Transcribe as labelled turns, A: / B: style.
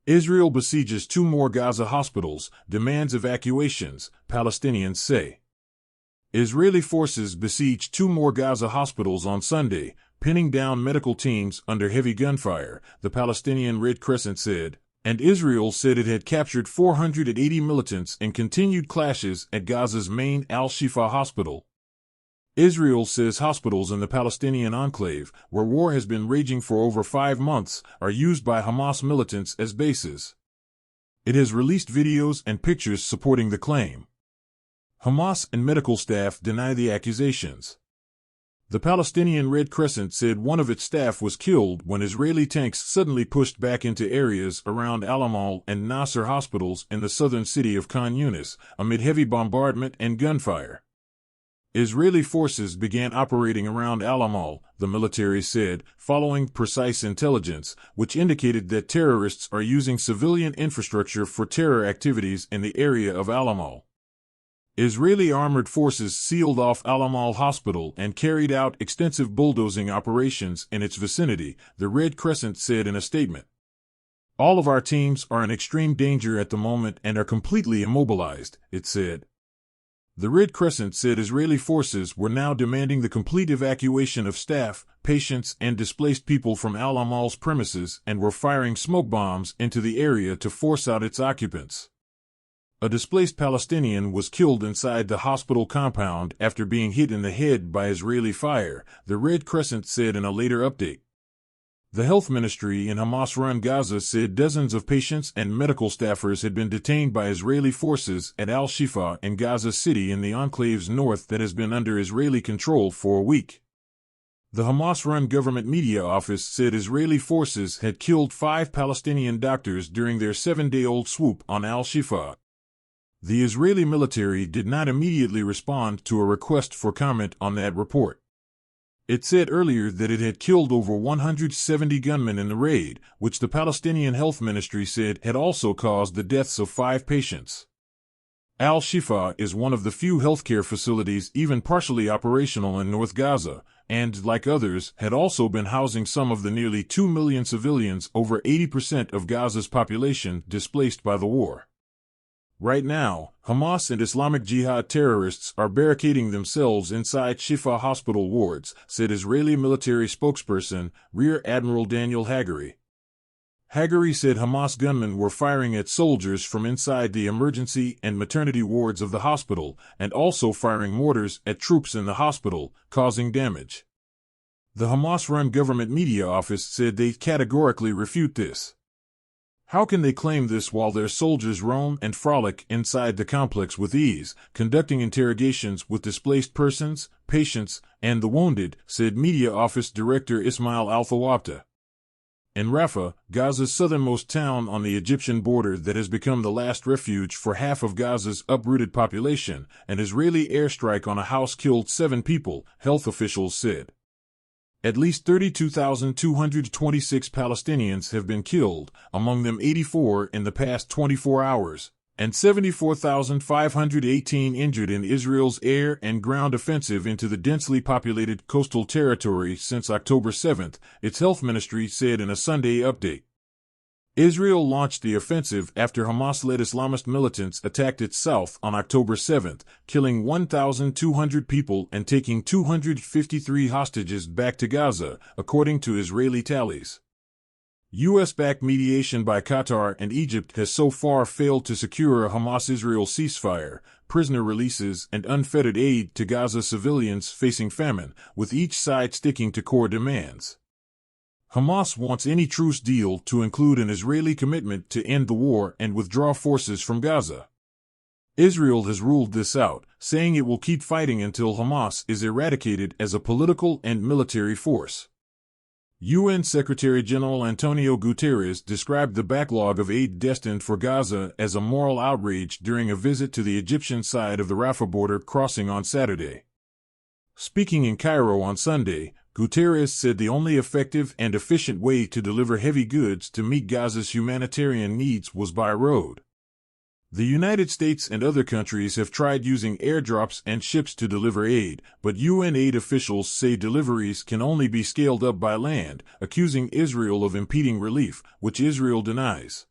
A: Israel besieges 2 more Gaza hospitals, demands evacuations, Palestinians say. Israeli forces besieged 2 more Gaza hospitals on Sunday, pinning down medical teams under heavy gunfire, the Palestinian Red Crescent said, and Israel said it had captured 480 militants in continued clashes at Gaza's main Al-Shifa hospital. Israel says hospitals in the Palestinian enclave, where war has been raging for over 5 months, are used by Hamas militants as bases. It has released videos and pictures supporting the claim. Hamas and medical staff deny the accusations. The Palestinian Red Crescent said one of its staff was killed when Israeli tanks suddenly pushed back into areas around Al-Amal and Nasser hospitals in the southern city of Khan Yunis, amid heavy bombardment and gunfire. Israeli forces began operating around Al-Amal, the military said, following precise intelligence, which indicated that terrorists are using civilian infrastructure for terror activities in the area of Al-Amal. Israeli armored forces sealed off Al-Amal Hospital and carried out extensive bulldozing operations in its vicinity, the Red Crescent said in a statement. All of our teams are in extreme danger at the moment and are completely immobilized, it said. The Red Crescent said Israeli forces were now demanding the complete evacuation of staff, patients, and displaced people from Al-Amal's premises and were firing smoke bombs into the area to force out its occupants. A displaced Palestinian was killed inside the hospital compound after being hit in the head by Israeli fire, the Red Crescent said in a later update. The health ministry in Hamas-run Gaza said dozens of patients and medical staffers had been detained by Israeli forces at Al-Shifa in Gaza City in the enclave's north that has been under Israeli control for a week. The Hamas-run government media office said Israeli forces had killed 5 Palestinian doctors during their 7-day-old swoop on Al-Shifa. The Israeli military did not immediately respond to a request for comment on that report. It said earlier that it had killed over 170 gunmen in the raid, which the Palestinian Health Ministry said had also caused the deaths of 5 patients. Al-Shifa is one of the few healthcare facilities even partially operational in North Gaza, and, like others, had also been housing some of the nearly 2 million civilians, over 80% of Gaza's population, displaced by the war. Right now, Hamas and Islamic Jihad terrorists are barricading themselves inside Shifa hospital wards, said Israeli military spokesperson, Rear Admiral Daniel Hagari. Hagari said Hamas gunmen were firing at soldiers from inside the emergency and maternity wards of the hospital, and also firing mortars at troops in the hospital, causing damage. The Hamas-run government media office said they categorically refute this. How can they claim this while their soldiers roam and frolic inside the complex with ease, conducting interrogations with displaced persons, patients, and the wounded, said Media Office Director Ismail Al-Thawabta. In Rafah, Gaza's southernmost town on the Egyptian border that has become the last refuge for half of Gaza's uprooted population, an Israeli airstrike on a house killed 7 people, health officials said. At least 32,226 Palestinians have been killed, among them 84 in the past 24 hours, and 74,518 injured in Israel's air and ground offensive into the densely populated coastal territory since October 7, its health ministry said in a Sunday update. Israel launched the offensive after Hamas-led Islamist militants attacked its south on October 7, killing 1,200 people and taking 253 hostages back to Gaza, according to Israeli tallies. U.S.-backed mediation by Qatar and Egypt has so far failed to secure a Hamas-Israel ceasefire, prisoner releases, and unfettered aid to Gaza civilians facing famine, with each side sticking to core demands. Hamas wants any truce deal to include an Israeli commitment to end the war and withdraw forces from Gaza. Israel has ruled this out, saying it will keep fighting until Hamas is eradicated as a political and military force. UN Secretary-General Antonio Guterres described the backlog of aid destined for Gaza as a moral outrage during a visit to the Egyptian side of the Rafah border crossing on Saturday. Speaking in Cairo on Sunday, Guterres said the only effective and efficient way to deliver heavy goods to meet Gaza's humanitarian needs was by road. The United States and other countries have tried using airdrops and ships to deliver aid, but UN aid officials say deliveries can only be scaled up by land, accusing Israel of impeding relief, which Israel denies.